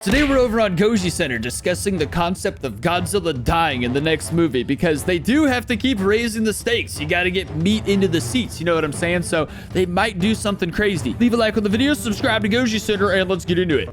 Today we're over on Goji Center discussing the concept of Godzilla dying in the next movie because they do have to keep raising the stakes. You gotta get meat into the seats, you know what I'm saying? So they might do something crazy. Leave a like on the video, subscribe to Goji Center, and let's get into it.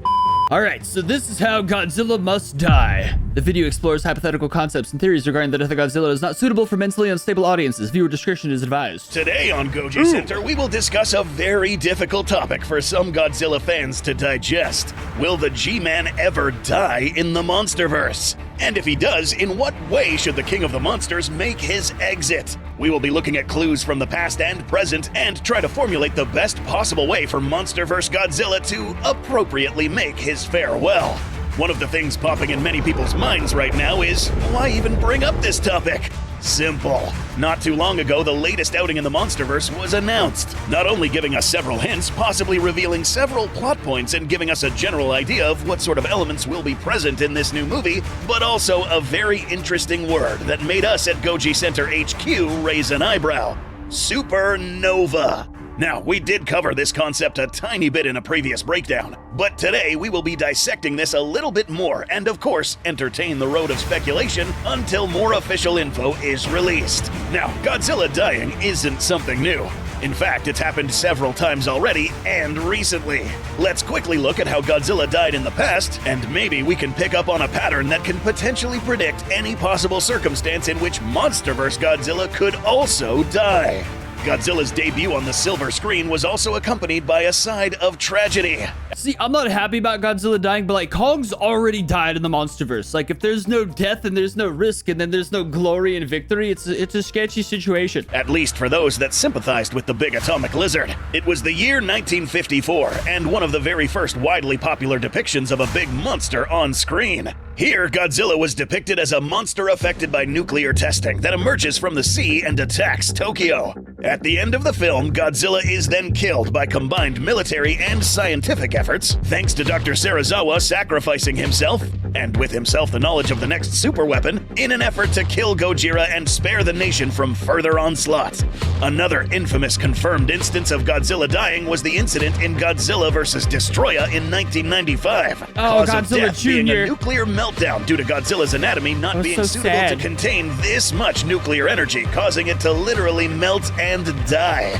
Alright, so this is how Godzilla must die. The video explores hypothetical concepts and theories regarding the death of Godzilla is not suitable for mentally unstable audiences. Viewer discretion is advised. Today on Goji Center, we will discuss a very difficult topic for some Godzilla fans to digest. Will the G-Man ever die in the Monsterverse? And if he does, in what way should the King of the Monsters make his exit? We will be looking at clues from the past and present and try to formulate the best possible way for Monsterverse Godzilla to appropriately make his farewell. One of the things popping in many people's minds right now is, why even bring up this topic? Simple. Not too long ago, the latest outing in the Monsterverse was announced, not only giving us several hints, possibly revealing several plot points and giving us a general idea of what sort of elements will be present in this new movie, but also a very interesting word that made us at Goji Center HQ raise an eyebrow: supernova. Now, we did cover this concept a tiny bit in a previous breakdown, but today we will be dissecting this a little bit more and, of course, entertain the road of speculation until more official info is released. Now, Godzilla dying isn't something new. In fact, it's happened several times already and recently. Let's quickly look at how Godzilla died in the past, and maybe we can pick up on a pattern that can potentially predict any possible circumstance in which Monsterverse Godzilla could also die. Godzilla's debut on the silver screen was also accompanied by a side of tragedy. See, I'm not happy about Godzilla dying, but like, Kong's already died in the Monsterverse. Like, if there's no death and there's no risk and then there's no glory and victory, it's a sketchy situation. At least for those that sympathized with the big atomic lizard. It was the year 1954, and one of the very first widely popular depictions of a big monster on screen. Here, Godzilla was depicted as a monster affected by nuclear testing that emerges from the sea and attacks Tokyo. At the end of the film, Godzilla is then killed by combined military and scientific efforts, thanks to Dr. Serizawa sacrificing himself, and with himself the knowledge of the next superweapon, in an effort to kill Gojira and spare the nation from further onslaught. Another infamous confirmed instance of Godzilla dying was the incident in Godzilla vs. Destroya in 1995. Oh, Cause Godzilla of death being Jr. a nuclear meltdown due to Godzilla's anatomy not being so suitable sad. to contain this much nuclear energy, causing it to literally melt and die.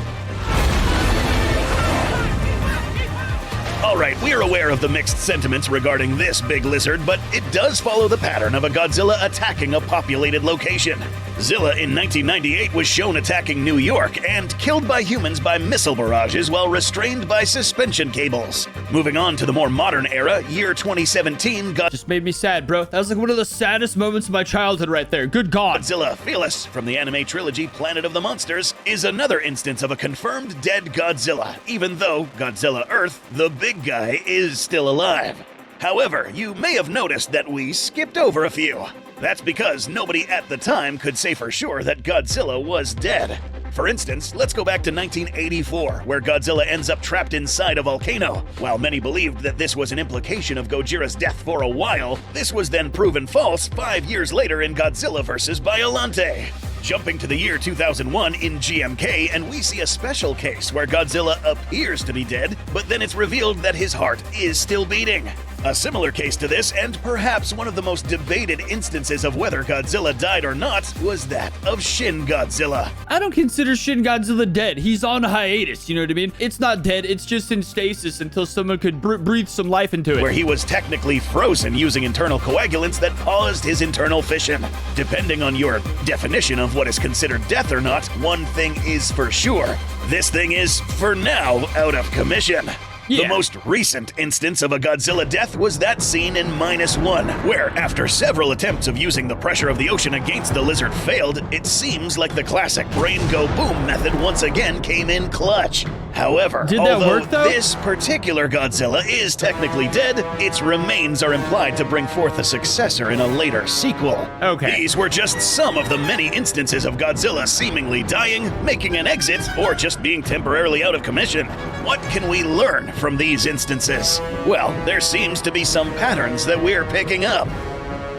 Alright, we're aware of the mixed sentiments regarding this big lizard, but it does follow the pattern of a Godzilla attacking a populated location. Zilla in 1998 was shown attacking New York and killed by humans by missile barrages while restrained by suspension cables. Moving on to the more modern era, year 2017, Just made me sad, bro. That was like one of the saddest moments of my childhood right there. Good God. Godzilla Fearless from the anime trilogy Planet of the Monsters is another instance of a confirmed dead Godzilla, even though Godzilla Earth, the big guy, is still alive. However, you may have noticed that we skipped over a few. That's because nobody at the time could say for sure that Godzilla was dead. For instance, let's go back to 1984, where Godzilla ends up trapped inside a volcano. While many believed that this was an implication of Gojira's death for a while, this was then proven false 5 years later in Godzilla vs. Biollante. Jumping to the year 2001 in GMK, and we see a special case where Godzilla appears to be dead, but then it's revealed that his heart is still beating. A similar case to this, and perhaps one of the most debated instances of whether Godzilla died or not, was that of Shin Godzilla. I don't consider Shin Godzilla dead. He's on hiatus, you know what I mean? It's not dead, it's just in stasis until someone could breathe some life into it. Where he was technically frozen using internal coagulants that caused his internal fission. Depending on your definition of what is considered death or not, one thing is for sure. This thing is, for now, out of commission. Yeah. The most recent instance of a Godzilla death was that scene in -1, where after several attempts of using the pressure of the ocean against the lizard failed, it seems like the classic brain go boom method once again came in clutch. However, Did that although work, though? this particular Godzilla is technically dead, its remains are implied to bring forth a successor in a later sequel. Okay. These were just some of the many instances of Godzilla seemingly dying, making an exit, or just being temporarily out of commission. What can we learn from these instances? Well, there seems to be some patterns that we're picking up.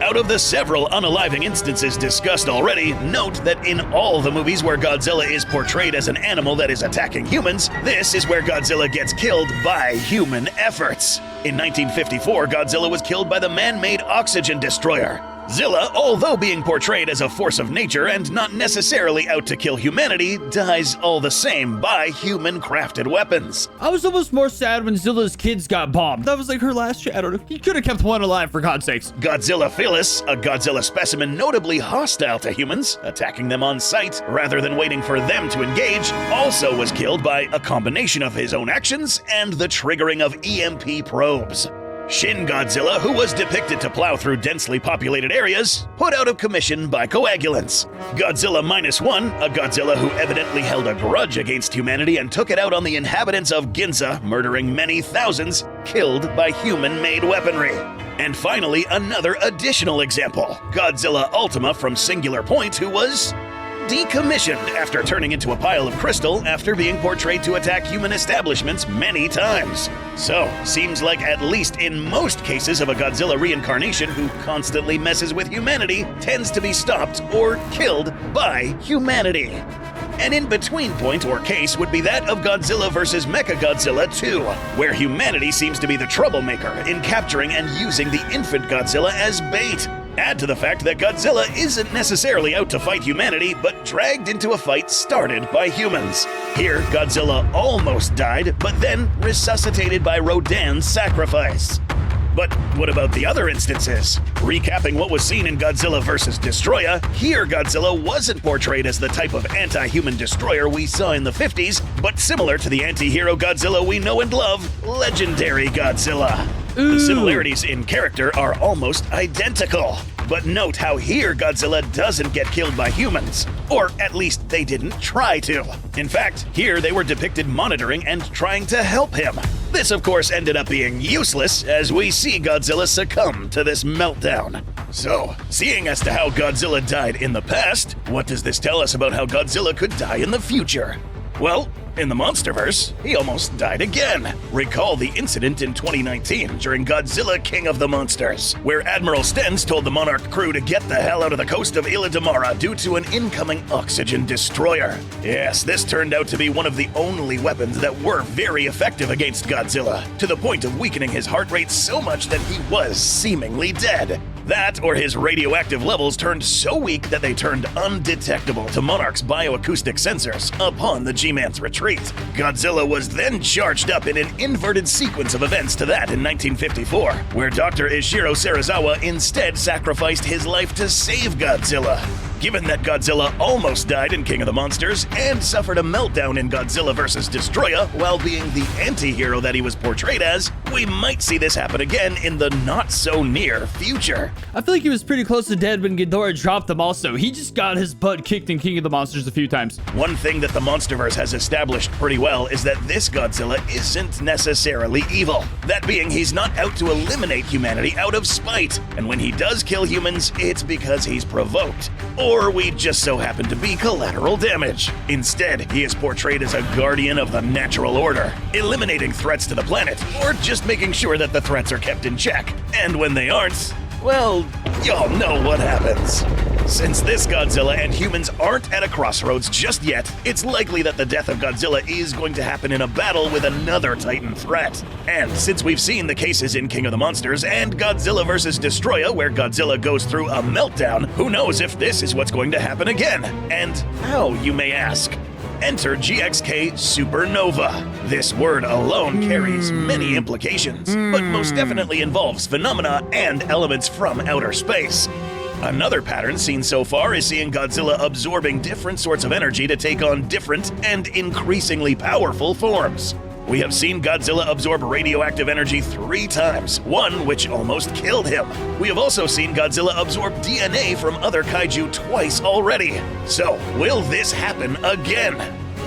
Out of the several unaliving instances discussed already, note that in all the movies where Godzilla is portrayed as an animal that is attacking humans, this is where Godzilla gets killed by human efforts. In 1954, Godzilla was killed by the man-made oxygen destroyer. Zilla, although being portrayed as a force of nature and not necessarily out to kill humanity, dies all the same by human-crafted weapons. I was almost more sad when Zilla's kids got bombed. That was like her last shit. I don't know. He could have kept one alive, for God's sakes. Godzilla Phyllis, a Godzilla specimen notably hostile to humans, attacking them on sight rather than waiting for them to engage, also was killed by a combination of his own actions and the triggering of EMP probes. Shin Godzilla, who was depicted to plow through densely populated areas, put out of commission by coagulants. Godzilla -1, a Godzilla who evidently held a grudge against humanity and took it out on the inhabitants of Ginza, murdering many thousands, killed by human-made weaponry. And finally, another additional example, Godzilla Ultima from Singular Point, who was decommissioned after turning into a pile of crystal after being portrayed to attack human establishments many times. So, seems like at least in most cases of a Godzilla reincarnation who constantly messes with humanity tends to be stopped or killed by humanity. An in-between point or case would be that of Godzilla vs. Mechagodzilla 2, where humanity seems to be the troublemaker in capturing and using the infant Godzilla as bait. Add to the fact that Godzilla isn't necessarily out to fight humanity, but dragged into a fight started by humans. Here, Godzilla almost died, but then resuscitated by Rodan's sacrifice. But what about the other instances? Recapping what was seen in Godzilla vs. Destroya, here Godzilla wasn't portrayed as the type of anti-human destroyer we saw in the 50s, but similar to the anti-hero Godzilla we know and love, legendary Godzilla. The similarities in character are almost identical. But note how here Godzilla doesn't get killed by humans. Or at least they didn't try to. In fact, here they were depicted monitoring and trying to help him. This of course ended up being useless as we see Godzilla succumb to this meltdown. So, seeing as to how Godzilla died in the past, what does this tell us about how Godzilla could die in the future? Well, in the Monsterverse, he almost died again. Recall the incident in 2019 during Godzilla King of the Monsters, where Admiral Stenz told the Monarch crew to get the hell out of the coast of Ilha de Mara due to an incoming oxygen destroyer. Yes, this turned out to be one of the only weapons that were very effective against Godzilla, to the point of weakening his heart rate so much that he was seemingly dead. That or his radioactive levels turned so weak that they turned undetectable to Monarch's bioacoustic sensors upon the G-Man's retreat. Godzilla was then charged up in an inverted sequence of events to that in 1954, where Dr. Ishiro Serizawa instead sacrificed his life to save Godzilla. Given that Godzilla almost died in King of the Monsters and suffered a meltdown in Godzilla vs. Destroya while being the anti-hero that he was portrayed as, we might see this happen again in the not-so-near future. I feel like he was pretty close to dead when Ghidorah dropped him also. He just got his butt kicked in King of the Monsters a few times. One thing that the Monsterverse has established pretty well is that this Godzilla isn't necessarily evil. That being, he's not out to eliminate humanity out of spite, and when he does kill humans, it's because he's provoked. Or we just so happen to be collateral damage. Instead, he is portrayed as a guardian of the natural order, eliminating threats to the planet, or just making sure that the threats are kept in check. And when they aren't, well, y'all know what happens. Since this Godzilla and humans aren't at a crossroads just yet, it's likely that the death of Godzilla is going to happen in a battle with another Titan threat. And since we've seen the cases in King of the Monsters and Godzilla vs. Destroya where Godzilla goes through a meltdown, who knows if this is what's going to happen again? And how, you may ask? Enter GXK Supernova. This word alone carries many implications, but most definitely involves phenomena and elements from outer space. Another pattern seen so far is seeing Godzilla absorbing different sorts of energy to take on different and increasingly powerful forms. We have seen Godzilla absorb radioactive energy 3 times, one which almost killed him. We have also seen Godzilla absorb DNA from other kaiju twice already. So, will this happen again?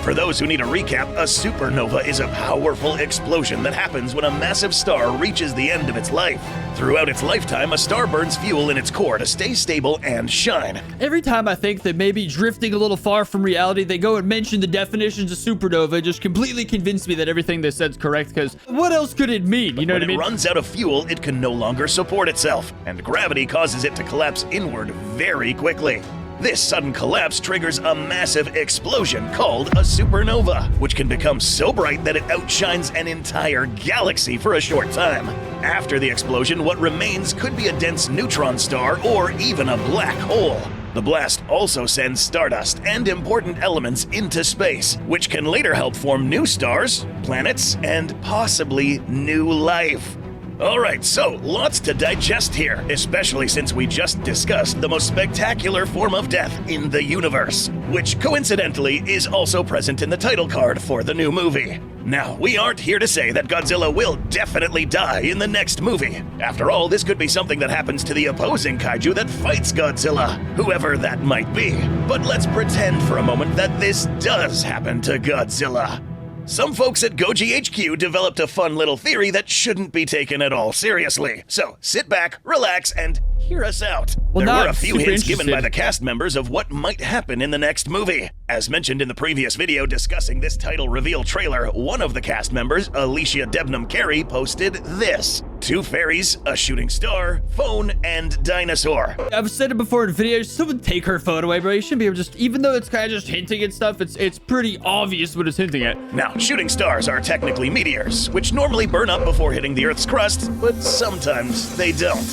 For those who need a recap, a supernova is a powerful explosion that happens when a massive star reaches the end of its life. Throughout its lifetime, a star burns fuel in its core to stay stable and shine. Every time I think that maybe drifting a little far from reality, they go and mention the definitions of supernova, just completely convince me that everything they said's correct, because what else could it mean? You know what I mean? When it runs out of fuel, it can no longer support itself, and gravity causes it to collapse inward very quickly. This sudden collapse triggers a massive explosion called a supernova, which can become so bright that it outshines an entire galaxy for a short time. After the explosion, what remains could be a dense neutron star or even a black hole. The blast also sends stardust and important elements into space, which can later help form new stars, planets, and possibly new life. Alright, so lots to digest here, especially since we just discussed the most spectacular form of death in the universe, which coincidentally is also present in the title card for the new movie. Now, we aren't here to say that Godzilla will definitely die in the next movie. After all, this could be something that happens to the opposing kaiju that fights Godzilla, whoever that might be. But let's pretend for a moment that this does happen to Godzilla. Some folks at Goji HQ developed a fun little theory that shouldn't be taken at all seriously. So sit back, relax, and hear us out. Well, there were a few hints given by the cast members of what might happen in the next movie. As mentioned in the previous video discussing this title reveal trailer, one of the cast members, Alicia Debnam Carey, posted this: 2 fairies, a shooting star, phone, and dinosaur. I've said it before in videos, someone take her phone away, bro. You shouldn't be able to just, even though it's kind of just hinting at stuff, it's pretty obvious what it's hinting at. Now, shooting stars are technically meteors, which normally burn up before hitting the Earth's crust, but sometimes they don't.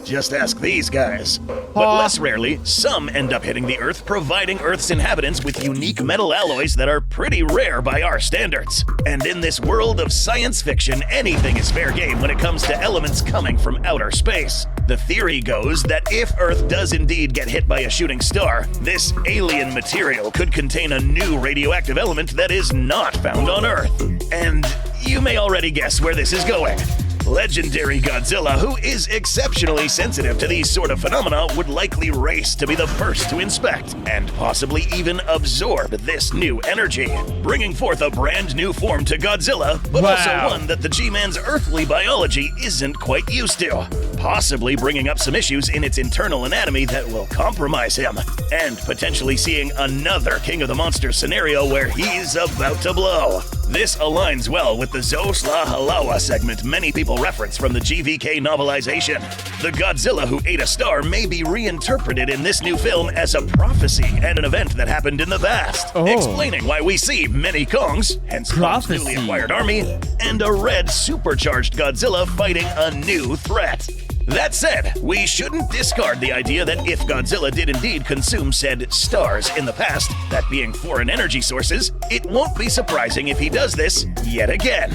Just ask these guys. But less rarely, some end up hitting the Earth, providing Earth's inhabitants with unique metal alloys that are pretty rare by our standards. And in this world of science fiction, anything is fair game when it comes to elements coming from outer space. The theory goes that if Earth does indeed get hit by a shooting star, this alien material could contain a new radioactive element that is not found on Earth. And you may already guess where this is going. Legendary Godzilla, who is exceptionally sensitive to these sort of phenomena, would likely race to be the first to inspect and possibly even absorb this new energy, bringing forth a brand new form to Godzilla, but also one that the G-Man's earthly biology isn't quite used to, possibly bringing up some issues in its internal anatomy that will compromise him, and potentially seeing another King of the Monsters scenario where he's about to blow. This aligns well with the Zos La Halawa segment many people reference from the GVK novelization. The Godzilla who ate a star may be reinterpreted in this new film as a prophecy and an event that happened in the past, explaining why we see many Kongs, hence Kong's newly acquired army, and a red supercharged Godzilla fighting a new threat. That said, we shouldn't discard the idea that if Godzilla did indeed consume said stars in the past, that being foreign energy sources, it won't be surprising if he does this yet again.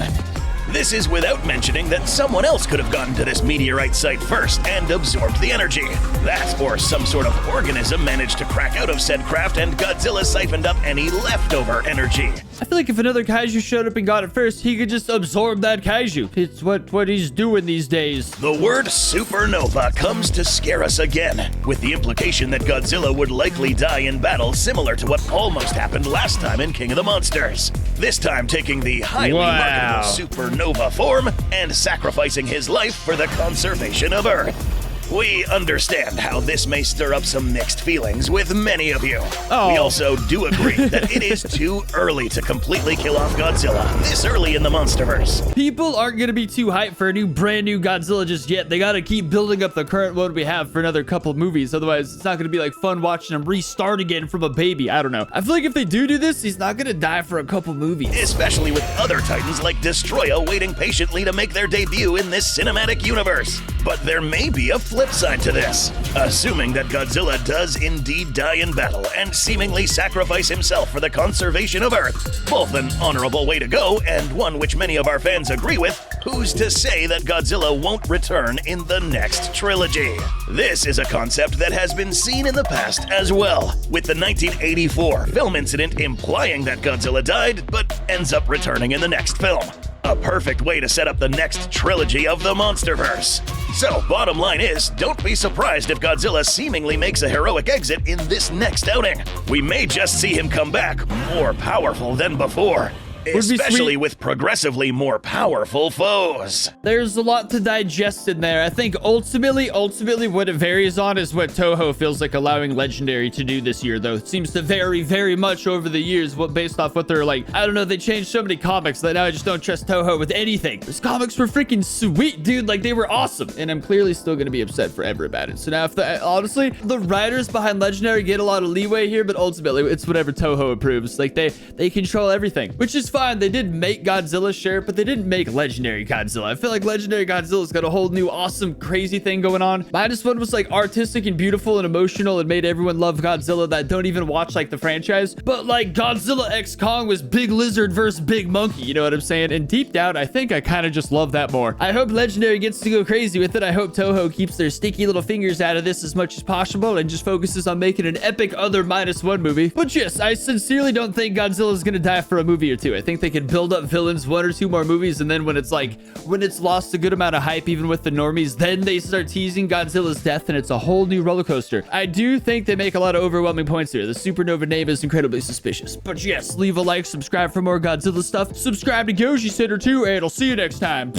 This is without mentioning that someone else could have gotten to this meteorite site first and absorbed the energy. That, or some sort of organism managed to crack out of said craft and Godzilla siphoned up any leftover energy. I feel like if another kaiju showed up and got it first, he could just absorb that kaiju. It's what he's doing these days. The word supernova comes to scare us again, with the implication that Godzilla would likely die in battle similar to what almost happened last time in King of the Monsters. This time taking the highly marketable supernova form and sacrificing his life for the conservation of Earth. We understand how this may stir up some mixed feelings with many of you. We also do agree that it is too early to completely kill off Godzilla this early in the Monsterverse. People aren't going to be too hyped for a brand new Godzilla just yet. They got to keep building up the current one we have for another couple movies. Otherwise, it's not going to be like fun watching him restart again from a baby. I don't know. I feel like if they do this, he's not going to die for a couple movies. Especially with other titans like Destroya waiting patiently to make their debut in this cinematic universe. But there may be a flip side to this. Assuming that Godzilla does indeed die in battle and seemingly sacrifice himself for the conservation of Earth, both an honorable way to go and one which many of our fans agree with, who's to say that Godzilla won't return in the next trilogy? This is a concept that has been seen in the past as well, with the 1984 film incident implying that Godzilla died but ends up returning in the next film. A perfect way to set up the next trilogy of the Monsterverse. So, bottom line is, don't be surprised if Godzilla seemingly makes a heroic exit in this next outing. We may just see him come back more powerful than before. Especially with progressively more powerful foes. There's a lot to digest in there. I think ultimately what it varies on is what Toho feels like allowing Legendary to do this year, though. It seems to vary very much over the years, based off what they're like. I don't know, they changed so many comics that now I just don't trust Toho with anything. Those comics were freaking sweet, dude. Like, they were awesome. And I'm clearly still gonna be upset forever about it. So now, honestly, the writers behind Legendary get a lot of leeway here, but ultimately, it's whatever Toho approves. Like, they control everything, which is fine. They did make Godzilla, sure, but they didn't make Legendary Godzilla. I feel like Legendary Godzilla's got a whole new awesome crazy thing going on. -1 was like artistic and beautiful and emotional and made everyone love Godzilla that don't even watch like the franchise. But like Godzilla X Kong was big lizard versus big monkey, you know what I'm saying? And deep down, I think I kind of just love that more. I hope Legendary gets to go crazy with it. I hope Toho keeps their sticky little fingers out of this as much as possible and just focuses on making an epic other -1 movie. But yes, I sincerely don't think Godzilla's gonna die for a movie or two. I think they can build up villains 1 or 2 more movies, and then when it's lost a good amount of hype even with the normies, then they start teasing Godzilla's death and it's a whole new roller coaster. I do think they make a lot of overwhelming points here. The supernova name is incredibly suspicious. But yes, leave a like, subscribe for more Godzilla stuff, subscribe to Goji Center too, and I'll see you next time.